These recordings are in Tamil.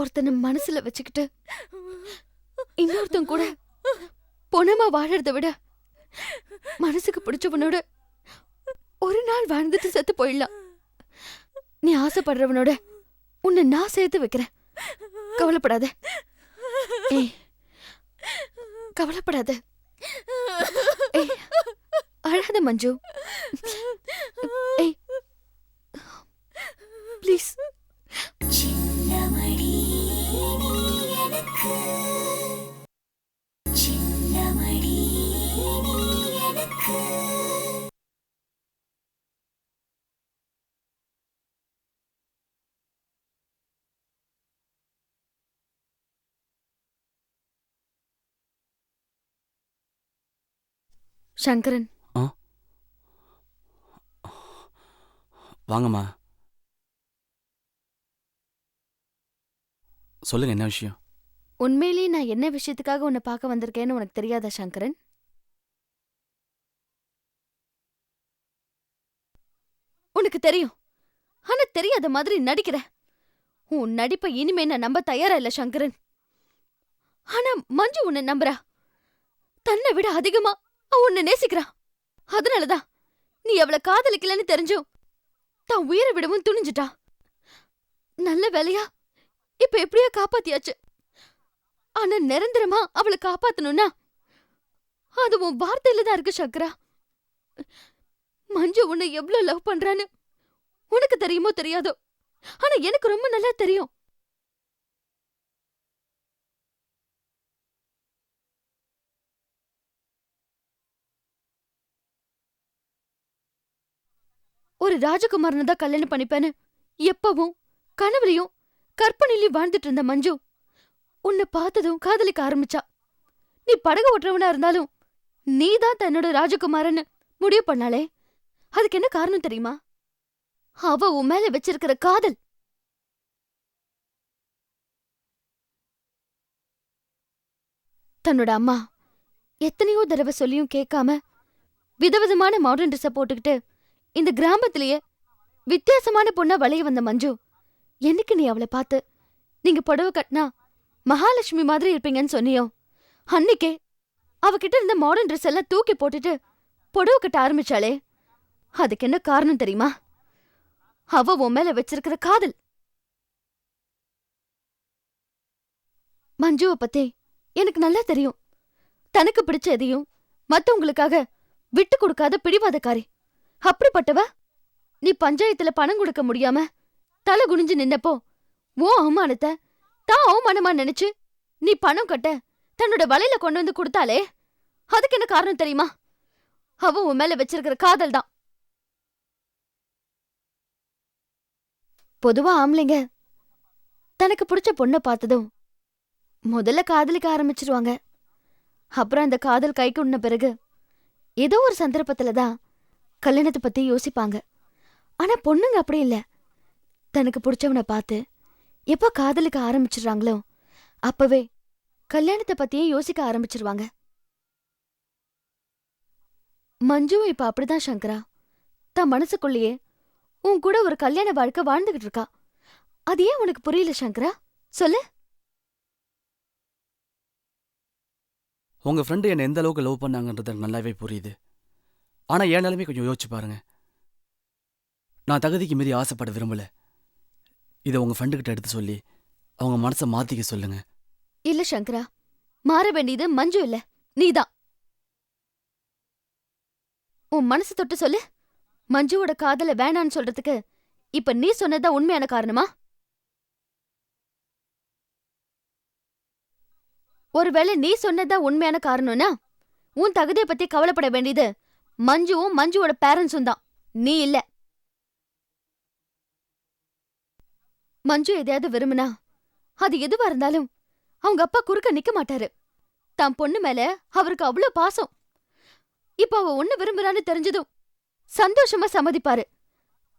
ஒருத்தனை மனசுல வச்சுக்கிட்டு இன்னொருத்தன் கூட பொணமா வாழறத விட மனசுக்கு பிடிச்சவனோட ஒரு நாள் வாழ்ந்துட்டு செத்து போயிடலாம். நீ ஆசைப்படுறவனோட உன்னை நான் சேர்த்து வைக்கிறேன். கவலைப்படாத. ஏய், கவலைப்படாத. ஏய், அழாத மஞ்சு. ஏய், ப்ளீஸ். சங்கரன், வாங்கம்மா. சொல்லுங்க, என்ன விஷயம்? உண்மையிலேயே நான் என்ன விஷயத்துக்காக உன்னை பார்க்க வந்திருக்கேன்னு உனக்கு தெரியாதா சங்கரன்? உனக்கு தெரியும், ஆனா தெரியாத மாதிரி நடிக்கிற. உன் நடிப்பை இனிமே நான் நம்ப தயாரா இல்ல சங்கரன். ஆனா மஞ்சு உன்னை நம்புறா. தன்னை விட அதிகமா அவ உன்னை நேசிக்கிறா. அதனாலதான் நீ அவளை காதலிக்கலன்னு தெரிஞ்சும் தான் உயிரை விடவும் துணிஞ்சிட்டா. நல்ல வேலையா இப்ப எப்படியோ காப்பாத்தியாச்சு. ஆனா நிரந்தரமா அவளை காப்பாத்தணும்னா அது உன் வார்த்தையில தான் இருக்கு சங்கரா. மஞ்சு உன்னை எவ்வளவு லவ் பண்றான்னு உனக்கு தெரியுமோ தெரியாதோ, ஆனா எனக்கு ரொம்ப நல்லா தெரியும். ஒரு ராஜகுமாரனை தான் கல்யாணம் பண்ணிப்பேன்னு எப்பவும் கனவுலையும் கற்பனையிலையும் வாழ்ந்துட்டு இருந்த மஞ்சு உன்னை பார்த்ததும் காதலிக்க ஆரம்பிச்சா. நீ படகு ஓட்டுறவனா இருந்தாலும் நீதான் தன்னோட ராஜகுமாரன்னு முடிவு பண்ணாலே. அதுக்கு என்ன காரணம் தெரியுமா? அவ உன் மேல வச்சிருக்கிற காதல். தன்னோட அம்மா எத்தனையோ தடவை சொல்லியும் கேட்காம விதவிதமான மாடர்ன் ட்ரெஸ்ஸ போட்டுக்கிட்டு இந்த கிராமத்திலேயே வித்தியாசமான பொண்ணா வளைய வந்த மஞ்சு, என்னைக்கு நீ அவளை பார்த்து நீங்க புடவை கட்டினா மகாலட்சுமி மாதிரி இருப்பீங்கன்னு சொன்னியோ, அன்னைக்கே அவகிட்ட இருந்த மாடர்ன் ட்ரெஸ் எல்லாம் தூக்கி போட்டுட்டு புடவை கட்ட ஆரம்பிச்சாளே. அதுக்கு என்ன காரணம் தெரியுமா? அவ உன் மேல வச்சிருக்கிற காதல். மஞ்சுவை பத்தி எனக்கு நல்லா தெரியும். தனக்கு பிடிச்ச எதையும் மத்தவங்களுக்காக விட்டு கொடுக்காத பிடிவாதக்காரி. அப்படிப்பட்டவ நீ பஞ்சாயத்துல பணம் கொடுக்க முடியாம தலை குனிஞ்சு நின்னப்போ உன் அவமானத்தை தான் அவமானமா நினைச்சு நீ பணம் கட்ட தன்னோட வலையில கொண்டு வந்து கொடுத்தாலே. அதுக்கு என்ன காரணம் தெரியுமா? அவ உன் மேல வச்சிருக்கிற காதல் தான். பொதுவா ஆம்பளைங்க தனக்கு பிடிச்ச பொண்ணை பார்த்ததும் முதல்ல காதலிக்க ஆரம்பிச்சிருவாங்க. அப்புறம் அந்த காதல் கைக்கு உண்ண பிறகு ஏதோ ஒரு சந்தர்ப்பத்துலதான் கல்யாணத்தை பத்தி யோசிப்பாங்க. ஆனா பொண்ணுங்க அப்படி இல்ல. தனக்கு பிடிச்சவனை பார்த்து எப்ப காதலிக்க ஆரம்பிச்சிடுறாங்களோ அப்பவே கல்யாணத்தை பத்தியே யோசிக்க ஆரம்பிச்சிருவாங்க. மஞ்சுவும் இப்ப அப்படிதான் சங்கரா. தான் மனசுக்குள்ளேயே உன் கூட ஒரு கல்யாண வாழ்க்கை வாழ்ந்துகிட்டு இருக்கா. அது ஏன் உனக்கு புரியல சங்கரா? சொல்லு. உங்க ஃப்ரெண்டு என்ன எந்த அளவுக்கு லவ் பண்ணாங்கன்றது எனக்கு நல்லாவே புரியுது. ஆனா என் நிலைமை கொஞ்சம் யோசிச்சு பாருங்க. நான் தகுதிக்கு மீறி ஆசைப்பட விரும்பல. இதை உங்க ஃப்ரெண்டு கிட்ட எடுத்து சொல்லி அவங்க மனசை மாத்திக்க சொல்லுங்க. இல்ல சங்கரா, மாற வேண்டியது மஞ்சு இல்ல, நீதான். உன் மனசு தொட்டு சொல்லு. மஞ்சுவோட காதல வேணான்னு சொல்றதுக்கு இப்ப நீ சொன்னதுதான் உண்மையான காரணமா? ஒருவேளை நீ சொன்னதுதான் உண்மையான காரணம்னா உன் தகுதியை பத்தி கவலைப்பட வேண்டியது மஞ்சுவும் மஞ்சுவோட பேரண்ட்ஸும் தான், நீ இல்ல. மஞ்சு எதையாவது விரும்பினா அது எதுவா இருந்தாலும் அவங்க அப்பா குறுக்க நிக்க மாட்டாரு. தான் பொண்ணு மேல அவருக்கு அவ்வளவு பாசம். இப்ப அவ ஒண்ணு விரும்புறான்னு தெரிஞ்சதும் சந்தோஷமா சம்மதிப்பாரு.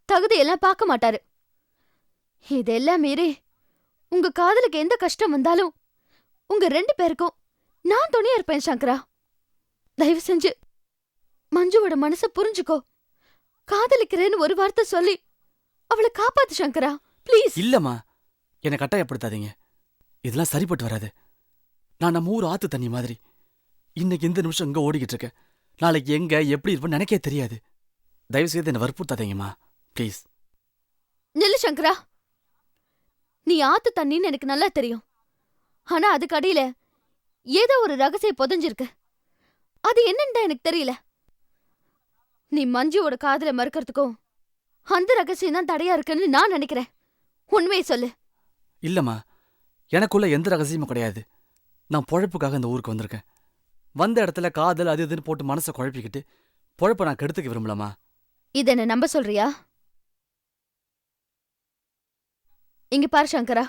தகுதியெல்லாம் பார்க்க மாட்டாரு. இதெல்லாம் மீறி உங்க காதலுக்கு எந்த கஷ்டம் வந்தாலும் உங்க 2 பேருக்கும் நான் துணையா இருப்பேன் சங்கரா. தயவு செஞ்சு மஞ்சுவோட மனச புரிஞ்சுக்கோ. காதலிக்கிறேன்னு ஒரு வார்த்தை சொல்லி அவளை காப்பாத்து சங்கரா, ப்ளீஸ். இல்லம்மா, என்னை கட்டாயப்படுத்தாதீங்க. இதெல்லாம் சரிப்பட்டு வராது. நான் நம்ம ஊர் ஆத்து தண்ணி மாதிரி. இன்னைக்கு இந்த நிமிஷம் இங்க ஓடிக்கிட்டு இருக்கேன். நாளைக்கு எங்க எப்படி இருப்பேன்னு எனக்கே தெரியாது. தயவு செய்து என்னை வற்புறுத்தாதீங்கம்மா, ப்ளீஸ். நில்லு சங்கரா. நீ ஆத்து தண்ணின்னு எனக்கு நல்லா தெரியும். ஆனா அதுக்கு அடியில ஏதோ ஒரு ரகசியம் புதைஞ்சிருக்கு. அது என்னன்னு தான் எனக்கு தெரியல. நீ மஞ்சுவோட காதல மறுக்கிறதுக்கும் அந்த ரகசியம் தான் தடையா இருக்குன்னு நான் நினைக்கிறேன். உண்மையை சொல்லு. இல்லம்மா, எனக்குள்ள எந்த ரகசியமும் கிடையாது. நான் பொழப்புக்காக இந்த ஊருக்கு வந்திருக்கேன். வந்த இடத்துல காதல் அது இதுன்னு போட்டு மனசை குழப்பிக்கிட்டு பொழப்ப நான் கெடுத்துக்க விரும்பலமா. இத என்ன நம்ப சொல்றியா? இங்க பாரு சங்கரா,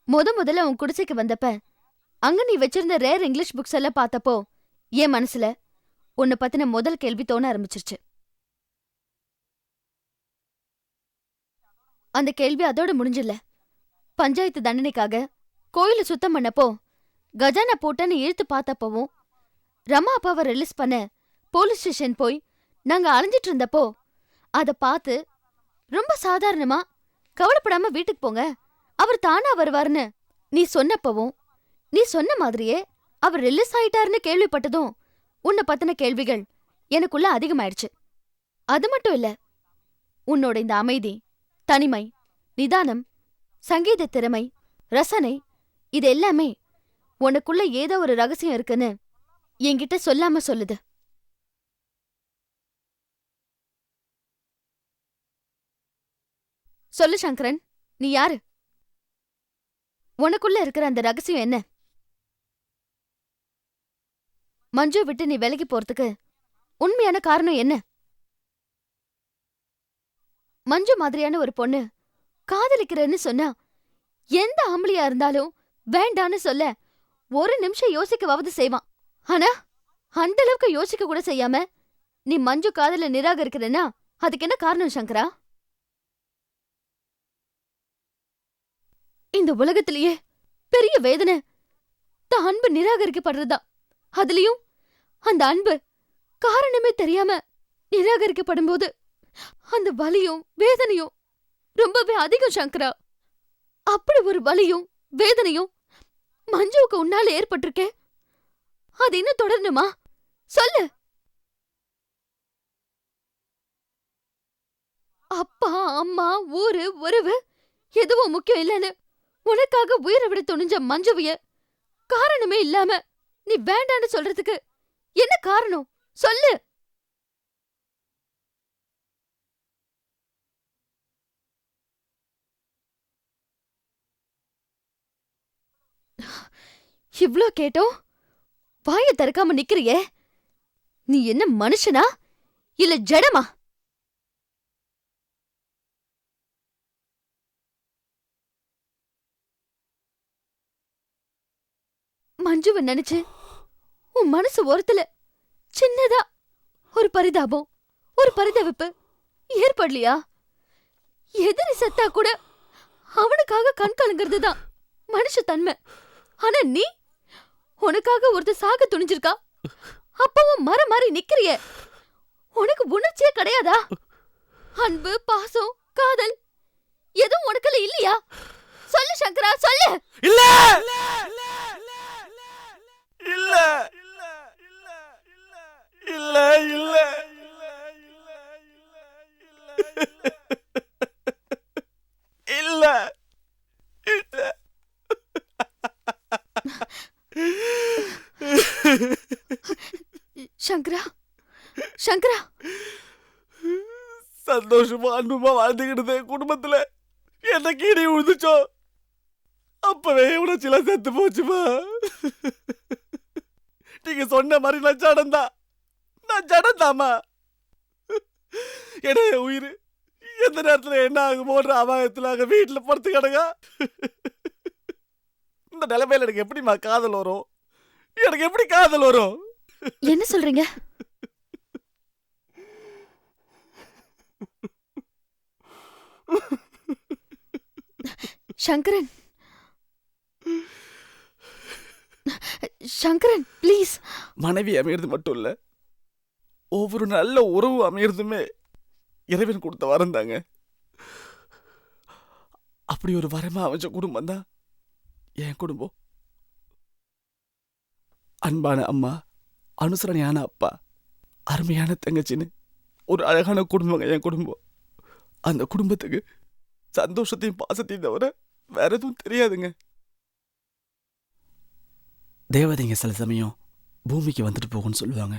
முதல்ல உன் குடிசைக்கு வந்தப்ப அங்க நீ வச்சிருந்த ரேர் இங்கிலீஷ் புக்ஸ் எல்லாம் பார்த்தப்போ என் மனசுல உன்னை பத்தின முதல் கேள்வி தோண ஆரம்பிச்சிருச்சு. அந்த கேள்வி அதோட முடிஞ்சில்ல. பஞ்சாயத்து தண்டனைக்காக கோயில சுத்தம் பண்ணப்போ கஜானா போட்டன்னு இழுத்து பார்த்தப்பவும், ரமா அப்பாவை ரிலீஸ் பண்ண போலீஸ் ஸ்டேஷன் போய் நாங்க அலைஞ்சிட்டு இருந்தப்போ அத பார்த்து ரொம்ப சாதாரணமா கவலைப்படாம வீட்டுக்கு போங்க, அவர் தானா வருவார்னு நீ சொன்னப்பவும், நீ சொன்ன மாதிரியே அவர் ரிலீஸ் ஆயிட்டாருன்னு கேள்விப்பட்டதும் உன்னை பத்தின கேள்விகள் எனக்குள்ள அதிகமாயிடுச்சு. அது மட்டும் இல்ல, உன்னோட இந்த அமைதி, தனிமை, நிதானம், சங்கீத திறமை, ரசனை, இது எல்லாமே உனக்குள்ள ஏதோ ஒரு ரகசியம் இருக்குன்னு என்கிட்ட சொல்லாம சொல்லுது. சொல்லு சங்கரன், நீ யாரு? உனக்குள்ள இருக்கிற அந்த ரகசியம் என்ன? மஞ்சு விட்டு நீ விலகி போறதுக்கு உண்மையான காரணம் என்ன? மஞ்சு மாதிரியான ஒரு பொண்ணு காதலிக்கிறேன்னு சொன்னா எந்த ஆம்பளையா இருந்தாலும் வேண்டான்னு சொல்ல ஒரு நிமிஷம் யோசிக்கவாவது செய்வான். ஆனா அந்த அளவுக்கு யோசிக்க கூட செய்யாம நீ மஞ்சு காதல நிராகரிக்கிறன்னா அதுக்கு என்ன காரணம் சங்கரா? இந்த உலகத்திலேயே பெரிய வேதனை தான் அன்பு நிராகரிக்கப்படுறதா. அதுலயும் அந்த அன்பு காரணமே தெரியாம நிராகரிக்கப்படும் போது அந்த வலியும் வேதனையும் ரொம்பவே அதிகம் சங்கரா. அப்படி ஒரு வலியும் வேதனையும் மஞ்சுவுக்கு உன்னால ஏற்பட்டிருக்கே, அது இன்னும் தொடரணுமா? சொல்லு. அப்பா அம்மா ஊரு உறவு எதுவும் முக்கியம் இல்லைன்னு உனக்காக உயிரை விட துணிஞ்ச மஞ்சுவைய காரணமே இல்லாம நீ வேண்டான்னு சொல்றதுக்கு என்ன காரணம்? சொல்லு. இவ்ளோ கேட்டோம் வாய திறக்காம நிக்கிறியே, நீ என்ன மனுஷனா இல்ல ஜடமா? மஞ்சுவ நினைச்சு உன் மனசு ஓரத்துல சின்னதா ஒரு பரிதாபம், ஒரு பரிதவிப்பு ஏற்படலையா? எதிரி செத்தா கூட அவனுக்காக கண் கலங்கிறதுதான் மனுஷ தன்மை. ஆனா நீ உனக்காக ஒருத்தர் சாக துணிஞ்சிருக்கா, அப்பவும் மரம் மாறி நிக்கிறிய. உனக்கு உணர்ச்சியே கிடையாதா? அன்பு, பாசம், காதல் எதுவும் உனக்குல இல்லையா? சொல்லு சங்கரா, சொல்லு. இல்ல இல்ல இல்ல இல்ல இல்ல இல்ல. சங்கரா, சங்கரா, சந்தோஷமா அன்புமா வாழ்ந்துக்கிட்டு குடும்பத்துல என்ன கீடி உழுதுச்சோ அப்பவே உணர்ச்சிலாம் செத்து போச்சுமா. நீங்க சொன்ன மாதிரி நான் ஜடந்தாமா. என்ன உயிர் எந்த நேரத்துல என்ன ஆகுமோன்ற அபாயத்துல அங்க வீட்டுல படுத்து கிடங்க. இந்த நிலைமையில எனக்கு எப்படிமா காதல் வரும்? எனக்கு எப்படி காதல் வரும்? என்ன சொல்றீங்க? சங்கரன், சங்கரன் ப்ளீஸ். மனைவி அமையிறது மட்டும் இல்ல, ஒவ்வொரு நல்ல உறவு அமையிறதுமே இறைவன் கொடுத்த வரம் தாங்க. அப்படி ஒரு வரமா அமைஞ்ச குடும்பம் தான் என் குடும்பம். அன்பான அம்மா, அனுசரணையான அப்பா, அருமையான தங்கச்சின்னு ஒரு அழகான குடும்பங்க என் குடும்பம். அந்த குடும்பத்துக்கு சந்தோஷத்தையும் பாசத்தையும் தவிர வேற எதுவும் தெரியாதுங்க. தேவதைங்க சில சமயம் பூமிக்கு வந்துட்டு போகும்னு சொல்லுவாங்க.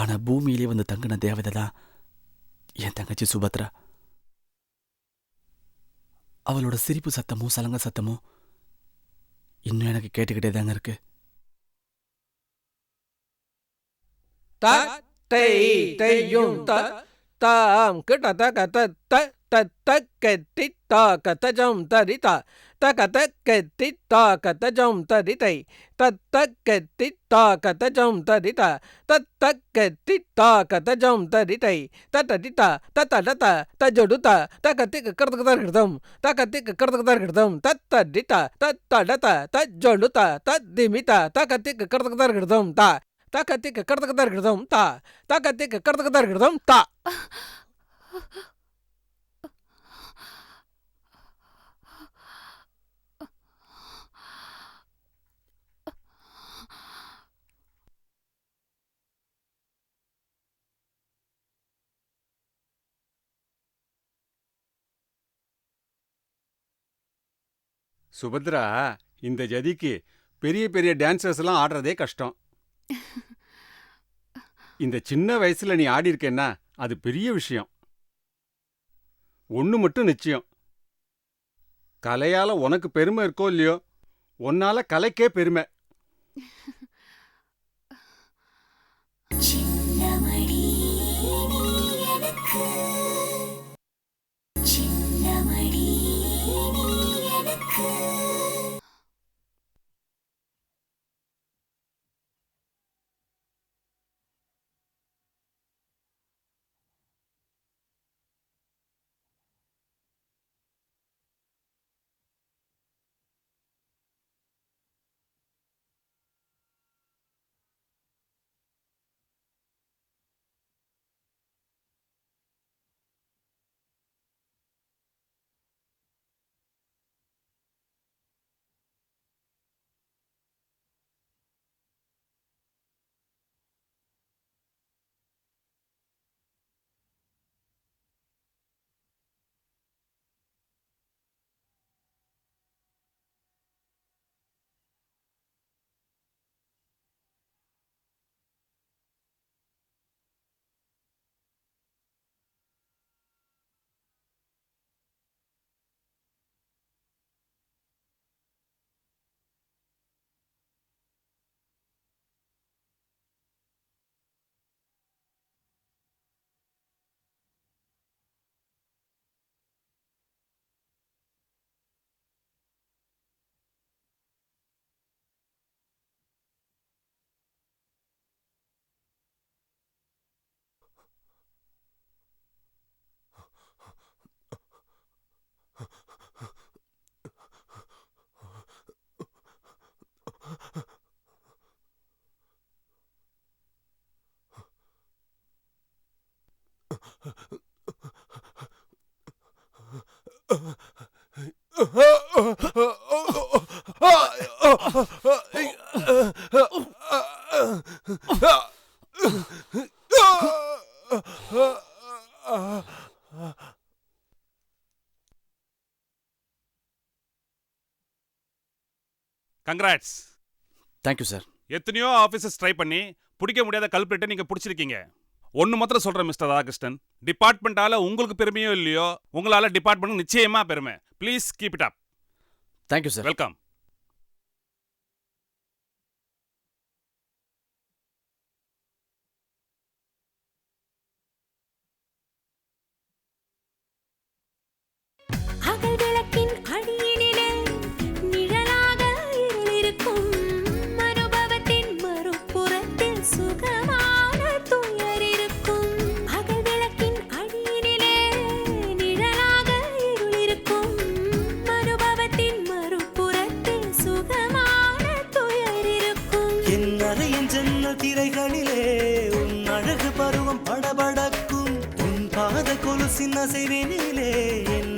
ஆனா பூமியிலே வந்து தங்கின தேவதை தான் என் தங்கச்சி சுபத்ரா. அவளோட சிரிப்பு சத்தமும் சலங்க சத்தமும் இன்னும் எனக்கு கேட்டுக்கிட்டே தாங்க இருக்கு. தாம் கிட்ட கெட்டி தாக்கத்த ஜம் தரிதா தகத கெட்டி தாக்கத்த ஜம் தரிதை தத்த கெட்டி தாக்கத்த ஜம் தரிதா தத்த கெட்டி தாக்கத்த ஜம் தரிதை தத்தடிதா தத்தடத தஜொடுத தகத்திக்கு கர்தக தர்கிருதம் தகத்திக்கு கர்தக தர்கிருதம் தத்தடிதா தத்தடத தஜொடுத தத்திமித தகத்திக்கு கர்தக தர்கிருதம் தா தகத்திக்கு கர்தக தர்கிருதம் தா தகத்திக்கு கர்தக தர்கிருதம் தா. சுபத்ரா, இந்த ஜதிக்கு பெரிய பெரிய டான்சர்ஸ் எல்லாம் ஆடுறதே கஷ்டம். இந்த சின்ன வயசுல நீ ஆடி இருக்கேன்னா அது பெரிய விஷயம். ஒண்ணு மட்டும் நிச்சயம், கலையால உனக்கு பெருமை இருக்கோ இல்லையோ, உன்னால கலைக்கே பெருமை. கங்க்ராட்ஸ். Thank you sir. எத்தனையோ ஆஃபீஸர்ஸ் ட்ரை பண்ணி பிடிக்க முடியாத கல்பிரிட்டை நீங்க பிடிச்சிருக்கீங்க. ஒன்னு மாத்திரம் சொல்றேன் மிஸ்டர் ராதாகிருஷ்ணன், டிபார்ட்மெண்டால உங்களுக்கு பெருமையோ இல்லையோ, உங்களால டிபார்ட்மெண்ட் நிச்சயமா பெருமை. Please keep it up. Thank you sir. Welcome. திரைகளிலே உன் அழகு பருவம் படபடக்கும், உன் பாத கொலுசின் அசைவினிலே என்